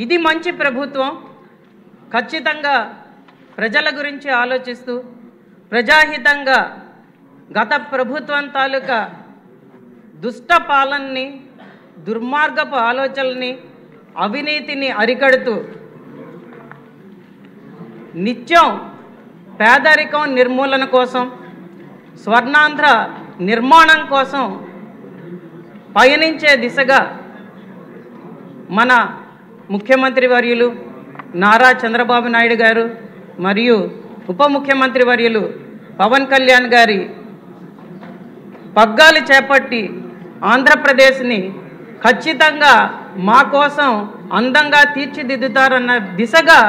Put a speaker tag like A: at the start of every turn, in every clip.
A: ఇది మంచి ప్రభుత్వం ఖచ్చితంగా ప్రజల గురించి ఆలోచిస్తూ ప్రజాహితంగా గత ప్రభుత్వం తాలూకా దుష్ట పాలనని దుర్మార్గపు ఆలోచనల్ని అవినీతిని అరికడుతూ నిత్యం పేదరికం నిర్మూలన కోసం స్వర్ణాంధ్ర నిర్మాణం కోసం పయనించే దిశగా మన ముఖ్యమంత్రి వర్యులు నారా చంద్రబాబు నాయుడు గారు మరియు ఉప ముఖ్యమంత్రి వర్యులు పవన్ కళ్యాణ్ గారి పగ్గాలు చేపట్టి ఆంధ్రప్రదేశ్ని ఖచ్చితంగా మా కోసం అందంగా తీర్చిదిద్దుతారన్న దిశగా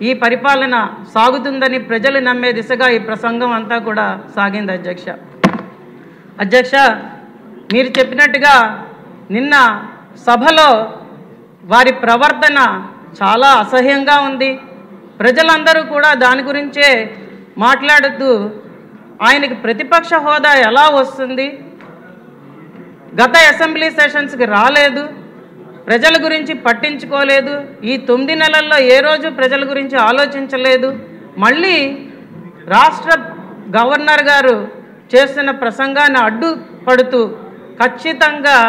A: ఈ పరిపాలన సాగుతుందని ప్రజలు నమ్మే దిశగా ఈ ప్రసంగం అంతా కూడా సాగింది అధ్యక్ష మీరు చెప్పినట్టుగా నిన్న సభలో వారి ప్రవర్తన చాలా అసహ్యంగా ఉంది. ప్రజలందరూ కూడా దాని గురించే మాట్లాడుతూ ఆయనకి ప్రతిపక్ష హోదా ఎలా వస్తుంది, గత అసెంబ్లీ సెషన్స్కి రాలేదు, ప్రజల గురించి పట్టించుకోలేదు, ఈ 9 నెలల్లో ఏ రోజు ప్రజల గురించి ఆలోచించలేదు, మళ్ళీ రాష్ట్ర గవర్నర్ గారు చేస్తున్న ప్రసంగాన్ని అడ్డుపడుతూ ఖచ్చితంగా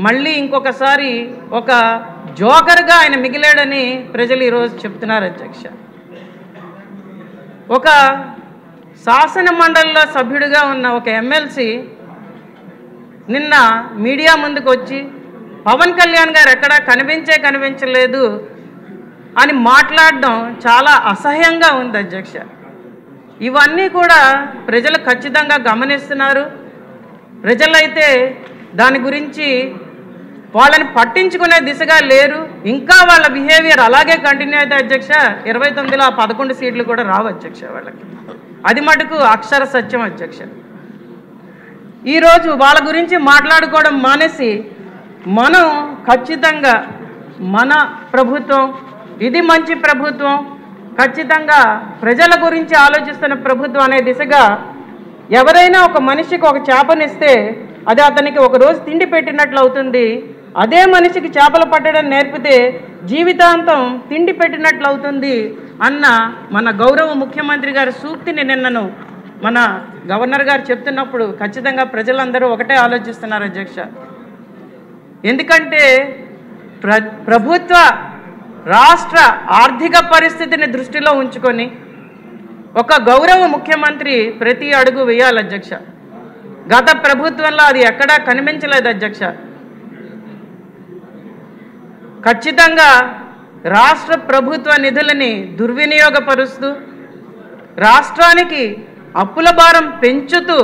A: మళ్ళీ ఇంకొకసారి ఒక జోకర్గా ఆయన మిగిలాడని ప్రజలు ఈరోజు చెప్తున్నారు అధ్యక్ష. ఒక శాసన మండలిలో సభ్యుడిగా ఉన్న ఒక ఎమ్మెల్సీ నిన్న మీడియా ముందుకు వచ్చి పవన్ కళ్యాణ్ గారు ఎక్కడా కనిపించలేదు అని మాట్లాడడం చాలా అసహ్యంగా ఉంది అధ్యక్ష. ఇవన్నీ కూడా ప్రజలు ఖచ్చితంగా గమనిస్తున్నారు. ప్రజలైతే దాని గురించి వాళ్ళని పట్టించుకునే దిశగా లేరు. ఇంకా వాళ్ళ బిహేవియర్ అలాగే కంటిన్యూ అయితే అధ్యక్ష 29లో 11 సీట్లు కూడా రావు అధ్యక్ష వాళ్ళకి. అది మటుకు అక్షర సత్యం అధ్యక్ష. ఈరోజు వాళ్ళ గురించి మాట్లాడుకోవడం మానేసి మనం ఖచ్చితంగా మన ప్రభుత్వం ఇది మంచి ప్రభుత్వం, ఖచ్చితంగా ప్రజల గురించి ఆలోచిస్తున్న ప్రభుత్వం అనే దిశగా ఎవరైనా ఒక మనిషికి ఒక చేపనిస్తే అది అతనికి ఒక రోజు తిండి పెట్టినట్లు అవుతుంది. అదే మనిషికి చేపలు పట్టడం నేర్పితే జీవితాంతం తిండి పెట్టినట్లు అవుతుంది అన్న మన గౌరవ ముఖ్యమంత్రి గారి సూక్తిని నిన్నను మన గవర్నర్ గారు చెప్తున్నప్పుడు ఖచ్చితంగా ప్రజలందరూ ఒకటే ఆలోచిస్తున్నారు అధ్యక్ష. ఎందుకంటే ప్రభుత్వ రాష్ట్ర ఆర్థిక పరిస్థితిని దృష్టిలో ఉంచుకొని ఒక గౌరవ ముఖ్యమంత్రి ప్రతి అడుగు వేయాలి అధ్యక్ష. గత ప్రభుత్వంలో అది ఎక్కడా కనిపించలేదు అధ్యక్ష. ఖచ్చితంగా రాష్ట్ర ప్రభుత్వ నిధులని దుర్వినియోగపరుస్తూ రాష్ట్రానికి అప్పుల భారం పెంచుతూ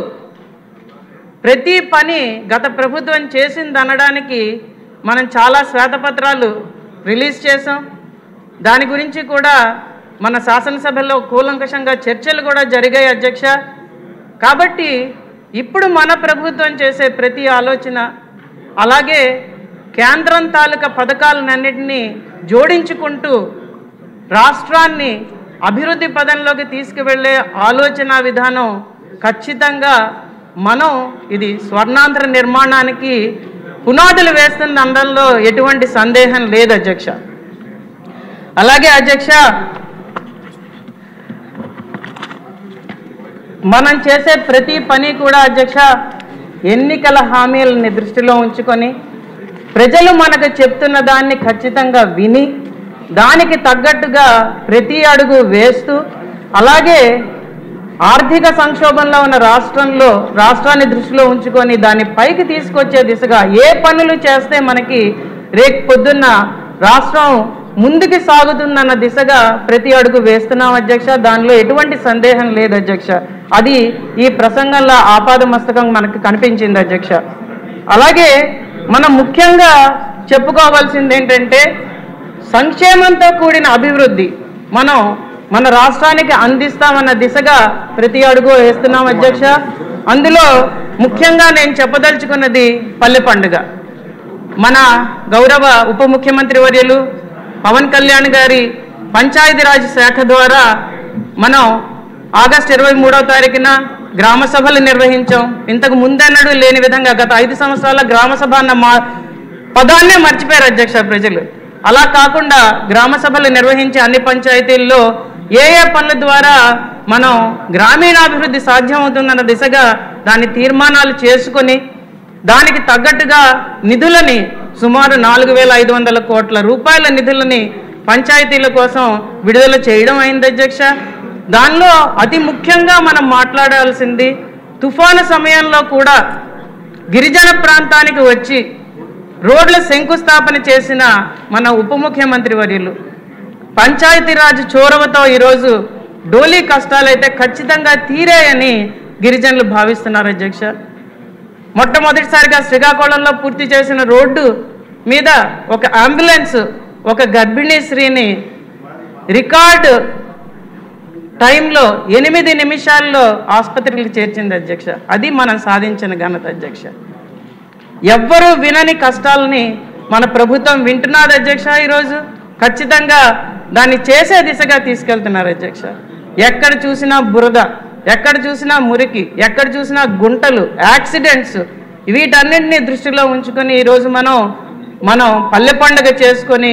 A: ప్రతి పని గత ప్రభుత్వం చేసిందనడానికి మనం చాలా శ్వేతపత్రాలు రిలీజ్ చేసాం. దాని గురించి కూడా మన శాసనసభలో కూలంకషంగా చర్చలు కూడా జరిగాయి అధ్యక్ష. కాబట్టి ఇప్పుడు మన ప్రభుత్వం చేసే ప్రతి ఆలోచన అలాగే కేంద్రం తాలూకా పథకాలన్నింటినీ జోడించుకుంటూ రాష్ట్రాన్ని అభివృద్ధి పదంలోకి తీసుకువెళ్ళే ఆలోచన విధానం ఖచ్చితంగా మనం ఇది స్వర్ణాంధ్ర నిర్మాణానికి పునాదులు వేస్తున్న అందరిలో ఎటువంటి సందేహం లేదు అధ్యక్ష. అలాగే అధ్యక్ష మనం చేసే ప్రతి పని కూడా అధ్యక్ష ఎన్నికల హామీలని దృష్టిలో ఉంచుకొని ప్రజలు మనకు చెప్తున్న దాన్ని ఖచ్చితంగా విని దానికి తగ్గట్టుగా ప్రతి అడుగు వేస్తూ అలాగే ఆర్థిక సంక్షోభంలో ఉన్న రాష్ట్రాన్ని దృష్టిలో ఉంచుకొని దాన్ని పైకి తీసుకొచ్చే దిశగా ఏ పనులు చేస్తే మనకి రేపు పొద్దున్న రాష్ట్రం ముందుకు సాగుతుందన్న దిశగా ప్రతి అడుగు వేస్తున్నాం అధ్యక్ష. దానిలో ఎటువంటి సందేహం లేదు అధ్యక్ష. అది ఈ ప్రసంగంలో ఆపాదమస్తకం మనకు కనిపించింది అధ్యక్ష. అలాగే మనం ముఖ్యంగా చెప్పుకోవాల్సింది ఏంటంటే సంక్షేమంతో కూడిన అభివృద్ధి మనం మన రాష్ట్రానికి అందిస్తామన్న దిశగా ప్రతి అడుగు వేస్తున్నాం అధ్యక్ష. అందులో ముఖ్యంగా నేను చెప్పదలుచుకున్నది పల్లె పండుగ. మన గౌరవ ఉప ముఖ్యమంత్రి వర్యులు పవన్ కళ్యాణ్ గారి పంచాయతీరాజ్ శాఖ ద్వారా మనం ఆగస్టు 23వ తారీఖున గ్రామ సభలు నిర్వహించాం. ఇంతకు ముందెన్నడూ లేని విధంగా గత 5 సంవత్సరాల గ్రామ సభ అన్న పదాన్నే మర్చిపోయారు అధ్యక్ష ప్రజలు. అలా కాకుండా గ్రామ సభలు నిర్వహించే అన్ని పంచాయతీల్లో ఏ పనుల ద్వారా మనం గ్రామీణాభివృద్ధి సాధ్యమవుతుందన్న దిశగా దాని తీర్మానాలు చేసుకొని దానికి తగ్గట్టుగా నిధులని సుమారు 4,500 కోట్ల రూపాయల నిధులని పంచాయతీల కోసం విడుదల చేయడం అయింది అధ్యక్ష. దానిలో అతి ముఖ్యంగా మనం మాట్లాడాల్సింది తుఫాను సమయంలో కూడా గిరిజన ప్రాంతానికి వచ్చి రోడ్ల శంకుస్థాపన చేసిన మన ఉప ముఖ్యమంత్రి వర్యులు పంచాయతీరాజ్ చొరవతో ఈరోజు డోలీ కష్టాలైతే ఖచ్చితంగా తీరాయని గిరిజనులు భావిస్తున్నారు అధ్యక్ష. మొట్టమొదటిసారిగా శ్రీకాకుళంలో పూర్తి చేసిన రోడ్డు మీద ఒక అంబులెన్స్ ఒక గర్భిణీ స్త్రీని రికార్డు టైంలో 8 నిమిషాల్లో ఆసుపత్రికి చేర్చింది అధ్యక్ష. అది మనం సాధించిన ఘనత అధ్యక్ష. ఎవ్వరూ వినని కష్టాలని మన ప్రభుత్వం వింటున్నది అధ్యక్ష. ఈరోజు ఖచ్చితంగా దాన్ని చేసే దిశగా తీసుకెళ్తున్నారు అధ్యక్ష. ఎక్కడ చూసినా బురద, ఎక్కడ చూసినా మురికి, ఎక్కడ చూసినా గుంటలు, యాక్సిడెంట్స్, వీటన్నింటినీ దృష్టిలో ఉంచుకొని ఈరోజు మనం పల్లె పండుగ చేసుకొని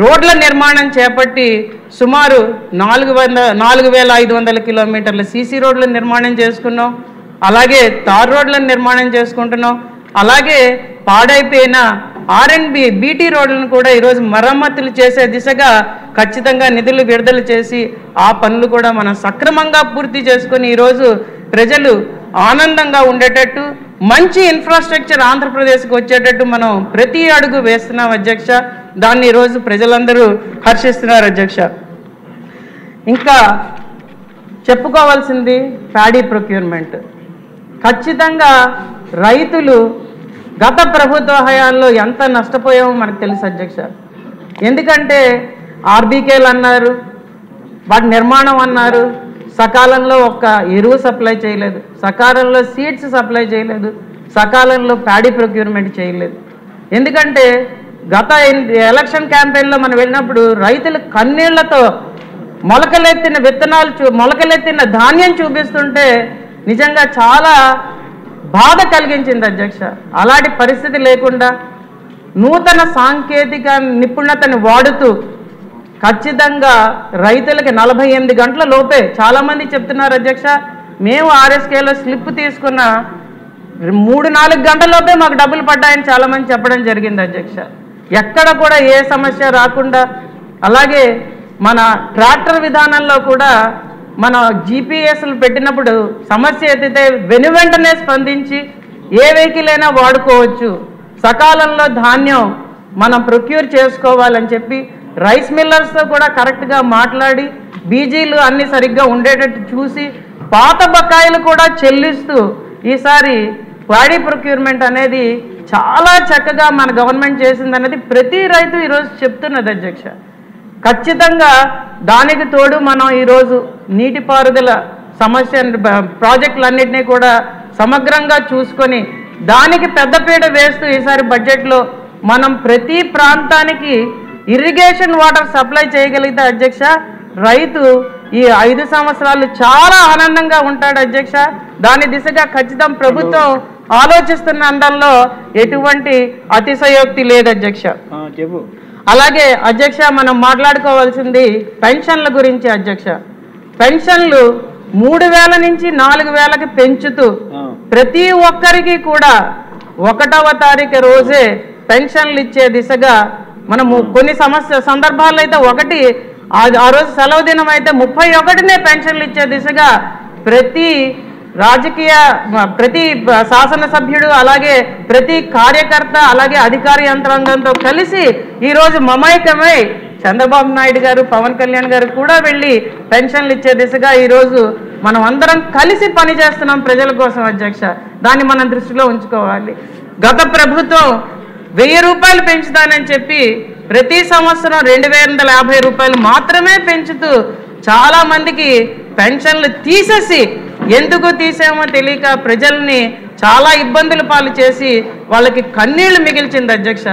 A: రోడ్ల నిర్మాణం చేపట్టి సుమారు 4,500 కిలోమీటర్ల సీసీ రోడ్ల నిర్మాణం చేసుకున్నాం. అలాగే తార్ రోడ్లను నిర్మాణం చేసుకుంటున్నాం. అలాగే పాడైపోయిన R&B బీటీ రోడ్లను కూడా ఈరోజు మరమ్మతులు చేసే దిశగా ఖచ్చితంగా నిధులు విడుదల చేసి ఆ పనులు కూడా మనం సక్రమంగా పూర్తి చేసుకొని ఈరోజు ప్రజలు ఆనందంగా ఉండేటట్టు మంచి ఇన్ఫ్రాస్ట్రక్చర్ ఆంధ్రప్రదేశ్కి వచ్చేటట్టు మనం ప్రతి అడుగు వేస్తున్నాం అధ్యక్ష. దాన్ని ఈరోజు ప్రజలందరూ హర్షిస్తున్నారు అధ్యక్ష. ఇంకా చెప్పుకోవాల్సింది ప్యాడీ ప్రొక్యూర్మెంట్. ఖచ్చితంగా రైతులు గత ప్రభుత్వ హయాంలో ఎంత నష్టపోయామో మనకు తెలుసు అధ్యక్ష. ఎందుకంటే ఆర్బీకేలు అన్నారు, వాటి నిర్మాణం అన్నారు, సకాలంలో ఒక్క ఎరువు సప్లై చేయలేదు, సకాలంలో సీడ్స్ సప్లై చేయలేదు, సకాలంలో ప్యాడీ ప్రొక్యూర్మెంట్ చేయలేదు. ఎందుకంటే గత ఎలక్షన్ క్యాంపెయిన్లో మనం వెళ్ళినప్పుడు రైతులు కన్నీళ్లతో మొలకలెత్తిన విత్తనాలు మొలకలెత్తిన ధాన్యం చూపిస్తుంటే నిజంగా చాలా బాధ కలిగించింది అధ్యక్ష. అలాంటి పరిస్థితి లేకుండా నూతన సాంకేతిక నిపుణతని వాడుతూ ఖచ్చితంగా రైతులకి 48 గంటల లోపే, చాలామంది చెప్తున్నారు అధ్యక్ష, మేము RSKలో స్లిప్ తీసుకున్న 3-4 గంటలలోపే మాకు డబ్బులు పడ్డాయని చాలామంది చెప్పడం జరిగింది అధ్యక్ష. ఎక్కడ కూడా ఏ సమస్య రాకుండా, అలాగే మన ట్రాక్టర్ విధానంలో కూడా మన GPSలు పెట్టినప్పుడు సమస్య ఎత్తితే వెనువెంటనే స్పందించి ఏ వెహికల్ అయినా వాడుకోవచ్చు, సకాలంలో ధాన్యం మనం ప్రొక్యూర్ చేసుకోవాలని చెప్పి రైస్ మిల్లర్స్తో కూడా కరెక్ట్గా మాట్లాడి బీజీలు అన్నీ సరిగ్గా ఉండేటట్టు చూసి పాత బకాయిలు కూడా చెల్లిస్తూ ఈసారి ప్యాడీ ప్రొక్యూర్మెంట్ అనేది చాలా చక్కగా మన గవర్నమెంట్ చేసిందనేది ప్రతి రైతు ఈరోజు చెప్తున్నది అధ్యక్ష. ఖచ్చితంగా దానికి తోడు మనం ఈరోజు నీటిపారుదల సమస్య ప్రాజెక్టులన్నింటినీ కూడా సమగ్రంగా చూసుకొని దానికి పెద్దపీట వేస్తూ ఈసారి బడ్జెట్లో మనం ప్రతి ప్రాంతానికి ఇరిగేషన్ వాటర్ సప్లై చేయగలిగితే అధ్యక్ష రైతు ఈ 5 సంవత్సరాలు చాలా ఆనందంగా ఉంటాడు అధ్యక్ష. దాని దిశగా ఖచ్చితంగా ప్రభుత్వం ఆలోచిస్తున్న అండంలో ఎటువంటి అతిశయోక్తి లేదు అధ్యక్ష. అలాగే అధ్యక్ష మనం మాట్లాడుకోవాల్సింది పెన్షన్ల గురించి అధ్యక్ష. పెన్షన్లు 3,000 నుంచి 4,000కి పెంచుతూ ప్రతి ఒక్కరికి కూడా 1వ తారీఖు రోజే పెన్షన్లు ఇచ్చే దిశగా మనము కొన్ని సందర్భాల్లో అయితే ఆ రోజు సెలవు దినం అయితే 31నే పెన్షన్లు ఇచ్చే దిశగా ప్రతి శాసనసభ్యుడు అలాగే ప్రతి కార్యకర్త అలాగే అధికార యంత్రాంగంతో కలిసి ఈరోజు మమైకమై చంద్రబాబు నాయుడు గారు, పవన్ కళ్యాణ్ గారు కూడా వెళ్ళి పెన్షన్లు ఇచ్చే దిశగా ఈరోజు మనం అందరం కలిసి పనిచేస్తున్నాం ప్రజల కోసం అధ్యక్ష. దాన్ని మనం దృష్టిలో ఉంచుకోవాలి. గత ప్రభుత్వం 1000 రూపాయలు పెంచుతానని చెప్పి ప్రతి సంవత్సరం 2,250 రూపాయలు మాత్రమే పెంచుతూ చాలా మందికి పెన్షన్లు తీసేసి ఎందుకు తీసామో తెలియక ప్రజల్ని చాలా ఇబ్బందుల పాలు చేసి వాళ్ళకి కన్నీళ్లు మిగిల్చింది అధ్యక్ష.